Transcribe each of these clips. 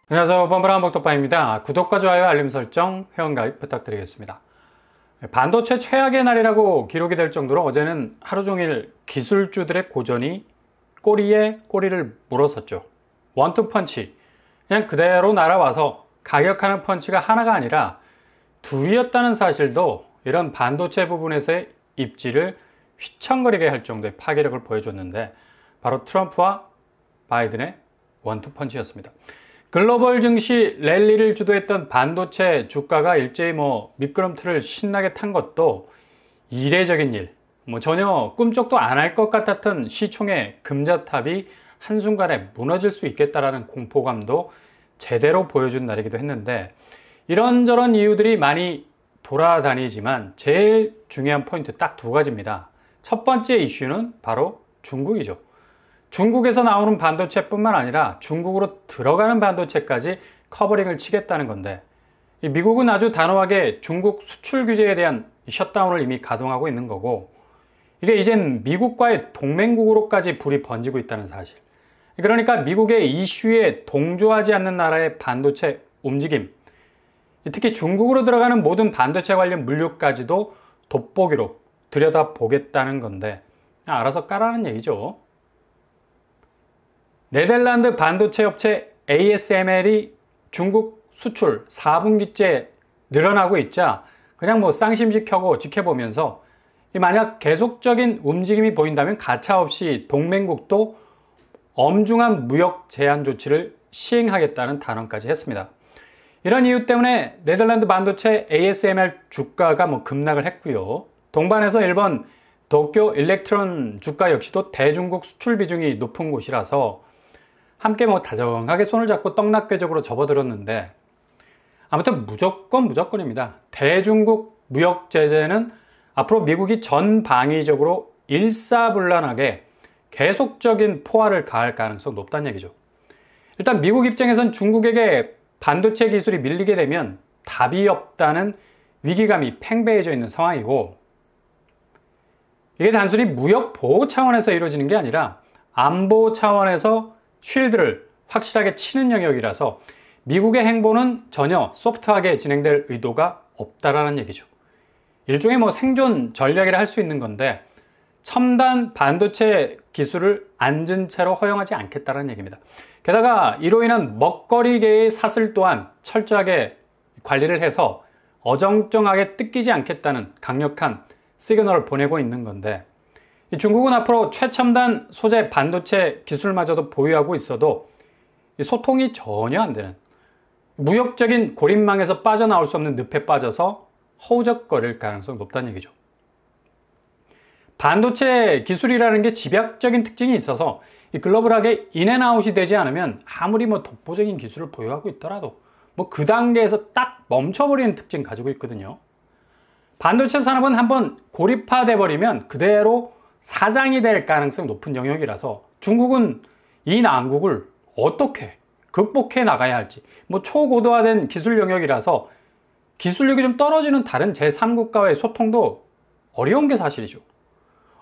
안녕하세요. 뻔뻔한 복덕방입니다. 구독과 좋아요, 알림 설정, 회원가입 부탁드리겠습니다. 반도체 최악의 날이라고 기록이 될 정도로 어제는 하루 종일 기술주들의 고전이 꼬리에 꼬리를 물었었죠. 원투펀치, 그냥 그대로 날아와서 가격하는 펀치가 하나가 아니라 둘이었다는 사실도 이런 반도체 부분에서의 입지를 휘청거리게 할 정도의 파괴력을 보여줬는데, 바로 트럼프와 바이든의 원투펀치였습니다. 글로벌 증시 랠리를 주도했던 반도체 주가가 일제히 미끄럼틀을 신나게 탄 것도 이례적인 일, 전혀 꿈쩍도 안 할 것 같았던 시총의 금자탑이 한순간에 무너질 수 있겠다라는 공포감도 제대로 보여준 날이기도 했는데, 이런저런 이유들이 많이 돌아다니지만 제일 중요한 포인트 딱 두 가지입니다. 첫 번째 이슈는 바로 중국이죠. 중국에서 나오는 반도체뿐만 아니라 중국으로 들어가는 반도체까지 커버링을 치겠다는 건데, 미국은 아주 단호하게 중국 수출 규제에 대한 셧다운을 이미 가동하고 있는 거고, 이게 이젠 미국과의 동맹국으로까지 불이 번지고 있다는 사실. 그러니까 미국의 이슈에 동조하지 않는 나라의 반도체 움직임, 특히 중국으로 들어가는 모든 반도체 관련 물류까지도 돋보기로 들여다보겠다는 건데, 알아서 까라는 얘기죠. 네덜란드 반도체 업체 ASML이 중국 수출 4분기째 늘어나고 있자 그냥 쌍심지 켜고 지켜보면서, 만약 계속적인 움직임이 보인다면 가차없이 동맹국도 엄중한 무역 제한 조치를 시행하겠다는 단언까지 했습니다. 이런 이유 때문에 네덜란드 반도체 ASML 주가가 급락을 했고요. 동반해서 일본 도쿄 일렉트론 주가 역시도 대중국 수출 비중이 높은 곳이라서 함께 다정하게 손을 잡고 떡락궤적으로 접어들었는데, 아무튼 무조건입니다. 대중국 무역 제재는 앞으로 미국이 전방위적으로 일사불란하게 계속적인 포화를 가할 가능성이 높다는 얘기죠. 일단 미국 입장에선 중국에게 반도체 기술이 밀리게 되면 답이 없다는 위기감이 팽배해져 있는 상황이고, 이게 단순히 무역 보호 차원에서 이루어지는 게 아니라 안보 차원에서 쉴드를 확실하게 치는 영역이라서 미국의 행보는 전혀 소프트하게 진행될 의도가 없다라는 얘기죠. 일종의 생존 전략이라 할 수 있는 건데, 첨단 반도체 기술을 앉은 채로 허용하지 않겠다는 얘기입니다. 게다가 이로 인한 먹거리계의 사슬 또한 철저하게 관리를 해서 어정쩡하게 뜯기지 않겠다는 강력한 시그널을 보내고 있는 건데, 중국은 앞으로 최첨단 소재 반도체 기술마저도 보유하고 있어도 소통이 전혀 안 되는 무역적인 고립망에서 빠져나올 수 없는 늪에 빠져서 허우적거릴 가능성이 높다는 얘기죠. 반도체 기술이라는 게 집약적인 특징이 있어서 글로벌하게 인앤아웃이 되지 않으면 아무리 독보적인 기술을 보유하고 있더라도 그 단계에서 딱 멈춰버리는 특징 가지고 있거든요. 반도체 산업은 한번 고립화돼 버리면 그대로 사장이 될 가능성이 높은 영역이라서 중국은 이 난국을 어떻게 극복해 나가야 할지, 초고도화된 기술 영역이라서 기술력이 좀 떨어지는 다른 제3국가와의 소통도 어려운 게 사실이죠.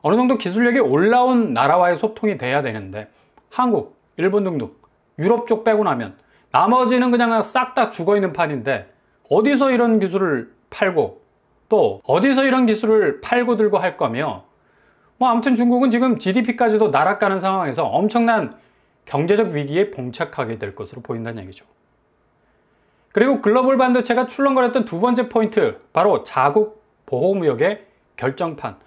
어느 정도 기술력이 올라온 나라와의 소통이 돼야 되는데, 한국, 일본 등등 유럽 쪽 빼고 나면 나머지는 그냥 싹 다 죽어있는 판인데, 어디서 이런 기술을 팔고 또 어디서 이런 기술을 팔고 들고 할 거며, 아무튼 중국은 지금 GDP까지도 날아가는 상황에서 엄청난 경제적 위기에 봉착하게 될 것으로 보인다는 얘기죠. 그리고 글로벌 반도체가 출렁거렸던 두 번째 포인트, 바로 자국 보호무역의 결정판.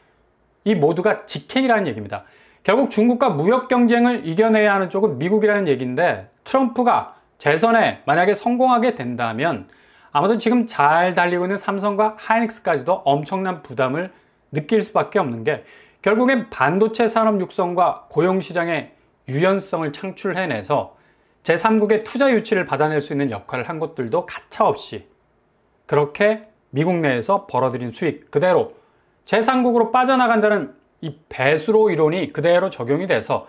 이 모두가 직행이라는 얘기입니다. 결국 중국과 무역 경쟁을 이겨내야 하는 쪽은 미국이라는 얘기인데, 트럼프가 재선에 만약에 성공하게 된다면 아무튼 지금 잘 달리고 있는 삼성과 하이닉스까지도 엄청난 부담을 느낄 수밖에 없는 게, 결국엔 반도체 산업 육성과 고용시장의 유연성을 창출해내서 제3국의 투자 유치를 받아낼 수 있는 역할을 한 것들도 가차없이 그렇게 미국 내에서 벌어들인 수익 그대로 제3국으로 빠져나간다는 이 배수로 이론이 그대로 적용이 돼서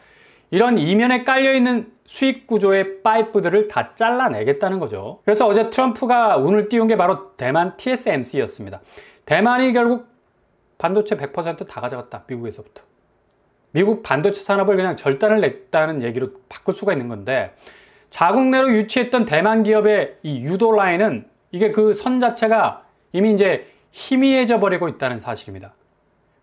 이런 이면에 깔려있는 수익 구조의 파이프들을 다 잘라내겠다는 거죠. 그래서 어제 트럼프가 운을 띄운 게 바로 대만 TSMC였습니다. 대만이 결국 반도체 100%다 가져갔다, 미국에서부터. 미국 반도체 산업을 그냥 절단을 냈다는 얘기로 바꿀 수가 있는 건데, 자국 내로 유치했던 대만 기업의 이 유도 라인은 이게 그 선 자체가 이미 이제 희미해져 버리고 있다는 사실입니다.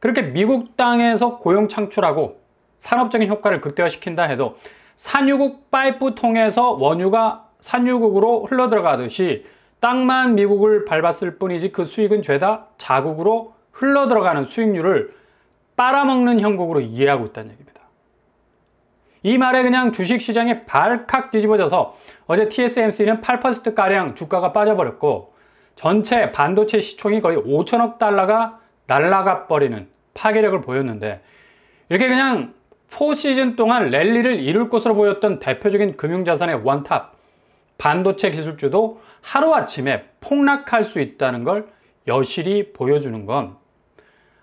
그렇게 미국 땅에서 고용 창출하고 산업적인 효과를 극대화시킨다 해도 산유국 파이프 통해서 원유가 산유국으로 흘러들어가듯이 땅만 미국을 밟았을 뿐이지 그 수익은 죄다 자국으로 흘러들어가는 수익률을 빨아먹는 형국으로 이해하고 있다는 얘기입니다. 이 말에 그냥 주식시장이 발칵 뒤집어져서 어제 TSMC는 8%가량 주가가 빠져버렸고 전체 반도체 시총이 거의 5천억 달러가 날아가 버리는 파괴력을 보였는데 이렇게 그냥 4시즌 동안 랠리를 이룰 것으로 보였던 대표적인 금융자산의 원탑 반도체 기술주도 하루아침에 폭락할 수 있다는 걸 여실히 보여주는 건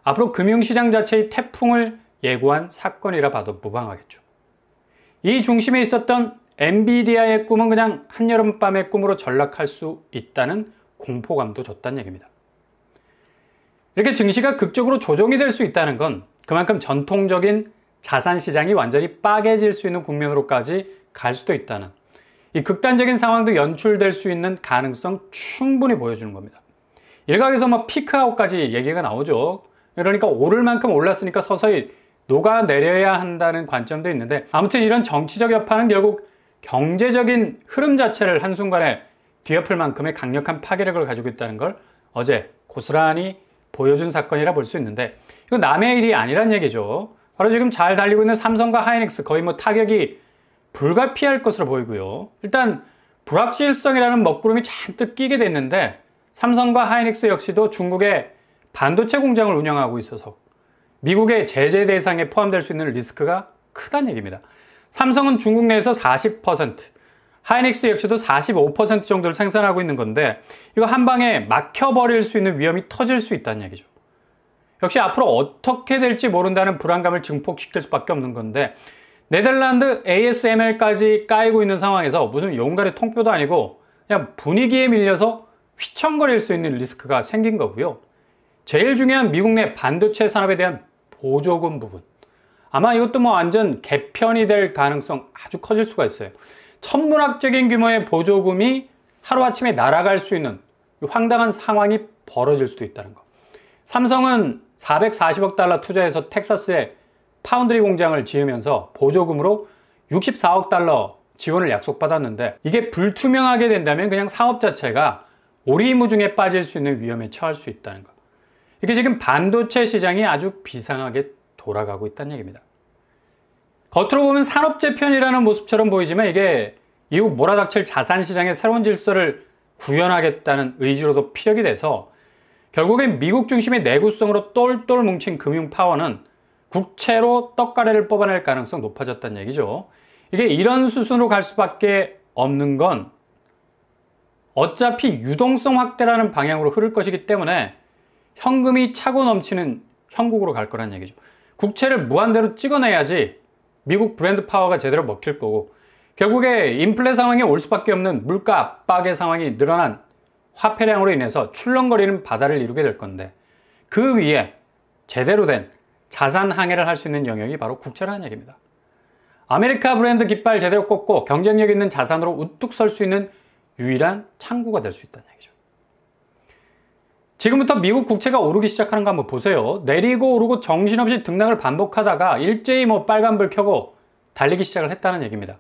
앞으로 금융시장 자체의 태풍을 예고한 사건이라 봐도 무방하겠죠. 이 중심에 있었던 엔비디아의 꿈은 그냥 한여름밤의 꿈으로 전락할 수 있다는 공포감도 줬다는 얘기입니다. 이렇게 증시가 극적으로 조정이 될 수 있다는 건 그만큼 전통적인 자산시장이 완전히 빠개질 수 있는 국면으로까지 갈 수도 있다는 이 극단적인 상황도 연출될 수 있는 가능성 충분히 보여주는 겁니다. 일각에서 뭐 피크아웃까지 얘기가 나오죠. 그러니까 오를 만큼 올랐으니까 서서히 녹아내려야 한다는 관점도 있는데 아무튼 이런 정치적 여파는 결국 경제적인 흐름 자체를 한순간에 뒤엎을 만큼의 강력한 파괴력을 가지고 있다는 걸 어제 고스란히 보여준 사건이라 볼 수 있는데 이거 남의 일이 아니란 얘기죠. 바로 지금 잘 달리고 있는 삼성과 하이닉스 거의 뭐 타격이 불가피할 것으로 보이고요. 일단 불확실성이라는 먹구름이 잔뜩 끼게 됐는데 삼성과 하이닉스 역시도 중국의 반도체 공장을 운영하고 있어서 미국의 제재 대상에 포함될 수 있는 리스크가 크다는 얘기입니다. 삼성은 중국 내에서 40%, 하이닉스 역시도 45% 정도를 생산하고 있는 건데 이거 한 방에 막혀버릴 수 있는 위험이 터질 수 있다는 얘기죠. 역시 앞으로 어떻게 될지 모른다는 불안감을 증폭시킬 수밖에 없는 건데 네덜란드 ASML까지 까이고 있는 상황에서 무슨 용가리 통뼈도 아니고 그냥 분위기에 밀려서 휘청거릴 수 있는 리스크가 생긴 거고요. 제일 중요한 미국 내 반도체 산업에 대한 보조금 부분. 아마 이것도 뭐 완전 개편이 될 가능성 아주 커질 수가 있어요. 천문학적인 규모의 보조금이 하루아침에 날아갈 수 있는 황당한 상황이 벌어질 수도 있다는 거. 삼성은 440억 달러 투자해서 텍사스에 파운드리 공장을 지으면서 보조금으로 64억 달러 지원을 약속받았는데 이게 불투명하게 된다면 그냥 사업 자체가 오리무중에 빠질 수 있는 위험에 처할 수 있다는 거. 이게 지금 반도체 시장이 아주 비상하게 돌아가고 있다는 얘기입니다. 겉으로 보면 산업재편이라는 모습처럼 보이지만 이게 이후 몰아닥칠 자산시장의 새로운 질서를 구현하겠다는 의지로도 피력이 돼서 결국엔 미국 중심의 내구성으로 똘똘 뭉친 금융 파워는 국채로 떡가래를 뽑아낼 가능성 높아졌다는 얘기죠. 이게 이런 수순으로 갈 수밖에 없는 건 어차피 유동성 확대라는 방향으로 흐를 것이기 때문에 현금이 차고 넘치는 형국으로 갈 거란 얘기죠. 국채를 무한대로 찍어내야지 미국 브랜드 파워가 제대로 먹힐 거고 결국에 인플레 상황에 올 수밖에 없는 물가 압박의 상황이 늘어난 화폐량으로 인해서 출렁거리는 바다를 이루게 될 건데 그 위에 제대로 된 자산 항해를 할 수 있는 영역이 바로 국채라는 얘기입니다. 아메리카 브랜드 깃발 제대로 꽂고 경쟁력 있는 자산으로 우뚝 설 수 있는 유일한 창구가 될 수 있다는 얘기죠. 지금부터 미국 국채가 오르기 시작하는 거 한번 보세요. 내리고 오르고 정신없이 등락을 반복하다가 일제히 뭐 빨간불 켜고 달리기 시작을 했다는 얘기입니다.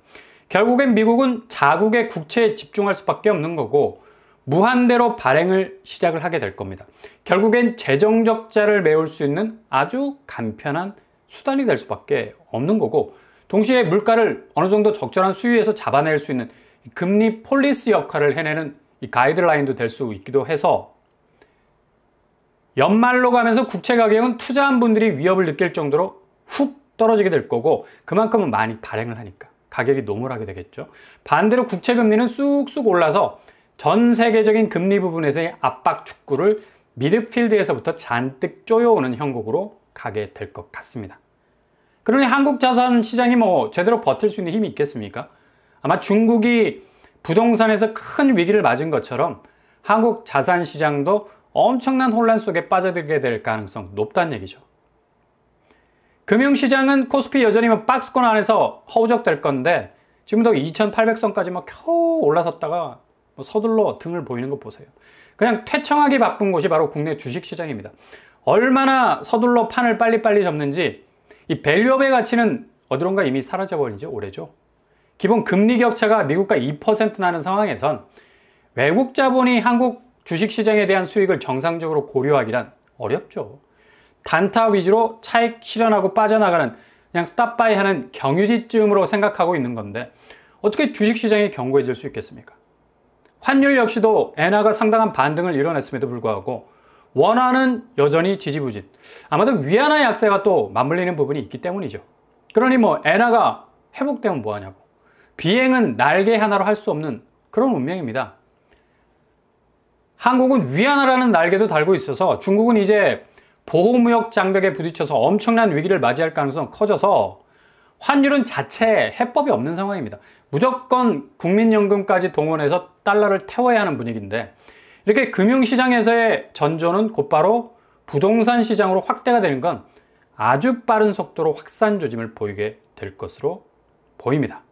결국엔 미국은 자국의 국채에 집중할 수밖에 없는 거고 무한대로 발행을 시작을 하게 될 겁니다. 결국엔 재정 적자를 메울 수 있는 아주 간편한 수단이 될 수밖에 없는 거고 동시에 물가를 어느 정도 적절한 수위에서 잡아낼 수 있는 금리 폴리시 역할을 해내는 이 가이드라인도 될 수 있기도 해서 연말로 가면서 국채 가격은 투자한 분들이 위협을 느낄 정도로 훅 떨어지게 될 거고 그만큼은 많이 발행을 하니까 가격이 노멀하게 되겠죠. 반대로 국채 금리는 쑥쑥 올라서 전 세계적인 금리 부분에서의 압박 축구를 미드필드에서부터 잔뜩 쪼여오는 형국으로 가게 될 것 같습니다. 그러니 한국 자산 시장이 뭐 제대로 버틸 수 있는 힘이 있겠습니까? 아마 중국이 부동산에서 큰 위기를 맞은 것처럼 한국 자산 시장도 엄청난 혼란 속에 빠져들게 될 가능성 높다는 얘기죠. 금융시장은 코스피 여전히 박스권 안에서 허우적될 건데 지금도 2800선까지 막 겨우 올라섰다가 뭐 서둘러 등을 보이는 거 보세요. 그냥 퇴청하기 바쁜 곳이 바로 국내 주식시장입니다. 얼마나 서둘러 판을 빨리빨리 접는지 이 밸류업의 가치는 어디론가 이미 사라져버린 지 오래죠. 기본 금리 격차가 미국과 2% 나는 상황에선 외국 자본이 한국 주식시장에 대한 수익을 정상적으로 고려하기란 어렵죠. 단타 위주로 차익 실현하고 빠져나가는 그냥 스탑바이 하는 경유지쯤으로 생각하고 있는 건데 어떻게 주식시장이 견고해질 수 있겠습니까? 환율 역시도 엔화가 상당한 반등을 이뤄냈음에도 불구하고 원화는 여전히 지지부진. 아마도 위안화 약세가 또 맞물리는 부분이 있기 때문이죠. 그러니 뭐 엔화가 회복되면 뭐하냐고. 비행은 날개 하나로 할 수 없는 그런 운명입니다. 한국은 위안화라는 날개도 달고 있어서 중국은 이제 보호무역 장벽에 부딪혀서 엄청난 위기를 맞이할 가능성이 커져서 환율은 자체에 해법이 없는 상황입니다. 무조건 국민연금까지 동원해서 달러를 태워야 하는 분위기인데 이렇게 금융시장에서의 전조는 곧바로 부동산 시장으로 확대가 되는 건 아주 빠른 속도로 확산 조짐을 보이게 될 것으로 보입니다.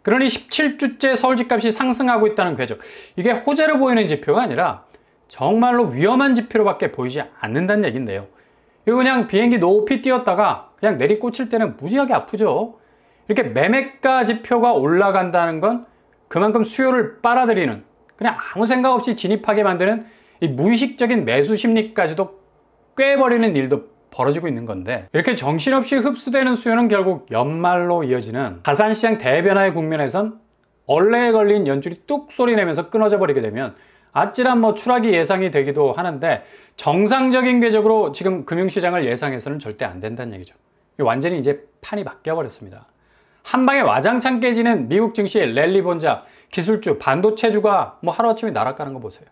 그러니 17주째 서울 집값이 상승하고 있다는 궤적, 이게 호재로 보이는 지표가 아니라 정말로 위험한 지표로밖에 보이지 않는다는 얘기인데요. 이거 그냥 비행기 높이 띄었다가 그냥 내리꽂힐 때는 무지하게 아프죠. 이렇게 매매가 지표가 올라간다는 건 그만큼 수요를 빨아들이는, 그냥 아무 생각 없이 진입하게 만드는 이 무의식적인 매수 심리까지도 꿰버리는 일도 벌어지고 있는 건데, 이렇게 정신없이 흡수되는 수요는 결국 연말로 이어지는 자산시장 대변화의 국면에선 얼레에 걸린 연줄이 뚝 소리 내면서 끊어져 버리게 되면 아찔한 뭐 추락이 예상이 되기도 하는데, 정상적인 궤적으로 지금 금융시장을 예상해서는 절대 안 된다는 얘기죠. 완전히 이제 판이 바뀌어 버렸습니다. 한 방에 와장창 깨지는 미국 증시 랠리 본자, 기술주, 반도체주가 뭐 하루아침에 날아가는 거 보세요.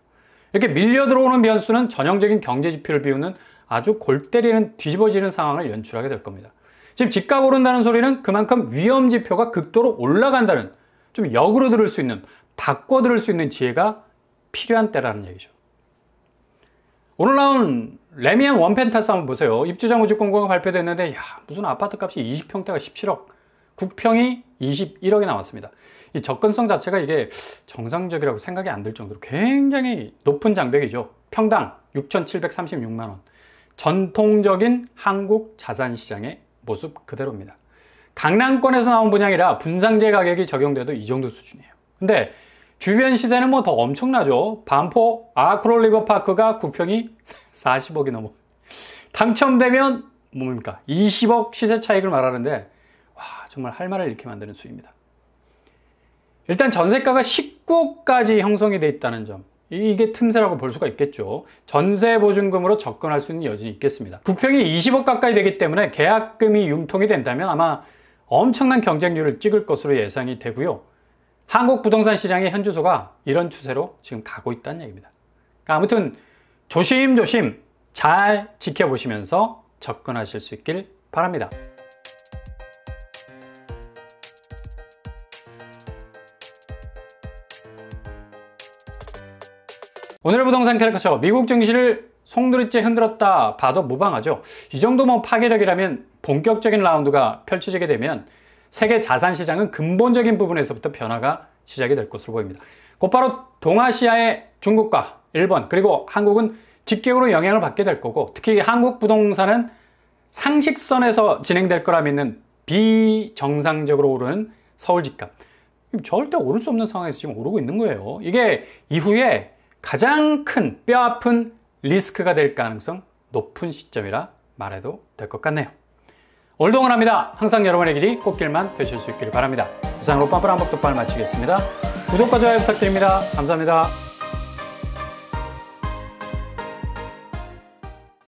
이렇게 밀려 들어오는 변수는 전형적인 경제 지표를 비우는 아주 골 때리는 뒤집어지는 상황을 연출하게 될 겁니다. 지금 집값 오른다는 소리는 그만큼 위험 지표가 극도로 올라간다는, 좀 역으로 들을 수 있는, 바꿔 들을 수 있는 지혜가 필요한 때라는 얘기죠. 오늘 나온 레미안 원펜타스 한번 보세요. 입주자 모집 공고가 발표됐는데 무슨 아파트 값이 20평대가 17억, 9평이 21억이 나왔습니다. 이 접근성 자체가 이게 정상적이라고 생각이 안 들 정도로 굉장히 높은 장벽이죠. 평당 6,736만 원. 전통적인 한국 자산시장의 모습 그대로입니다. 강남권에서 나온 분양이라 분상제 가격이 적용돼도 이 정도 수준이에요. 근데 주변 시세는 뭐 더 엄청나죠. 반포 아크롤 리버파크가 9평이 40억이 넘어. 당첨되면 뭡니까? 20억 시세 차익을 말하는데 와, 정말 할 말을 잃게 만드는 수입니다. 일단 전세가가 19억까지 형성이 돼 있다는 점, 이게 틈새라고 볼 수가 있겠죠. 전세보증금으로 접근할 수 있는 여진이 있겠습니다. 9평이 20억 가까이 되기 때문에 계약금이 융통이 된다면 아마 엄청난 경쟁률을 찍을 것으로 예상이 되고요. 한국 부동산 시장의 현주소가 이런 추세로 지금 가고 있다는 얘기입니다. 그러니까 아무튼 조심조심 잘 지켜보시면서 접근하실 수 있길 바랍니다. 오늘의 부동산 캐릭터처, 미국 증시를 송두리째 흔들었다 봐도 무방하죠. 이 정도면 파괴력이라면 본격적인 라운드가 펼쳐지게 되면 세계 자산시장은 근본적인 부분에서부터 변화가 시작이 될 것으로 보입니다. 곧바로 동아시아의 중국과 일본, 그리고 한국은 직격으로 영향을 받게 될 거고, 특히 한국 부동산은 상식선에서 진행될 거라 믿는 비정상적으로 오르는 서울 집값, 절대 오를 수 없는 상황에서 지금 오르고 있는 거예요. 이게 이후에 가장 큰 뼈아픈 리스크가 될 가능성 높은 시점이라 말해도 될 것 같네요. 오늘도 응원합니다. 항상 여러분의 길이 꽃길만 되실 수 있기를 바랍니다. 이상으로 빠뿌랑 복덕발 마치겠습니다. 구독과 좋아요 부탁드립니다. 감사합니다.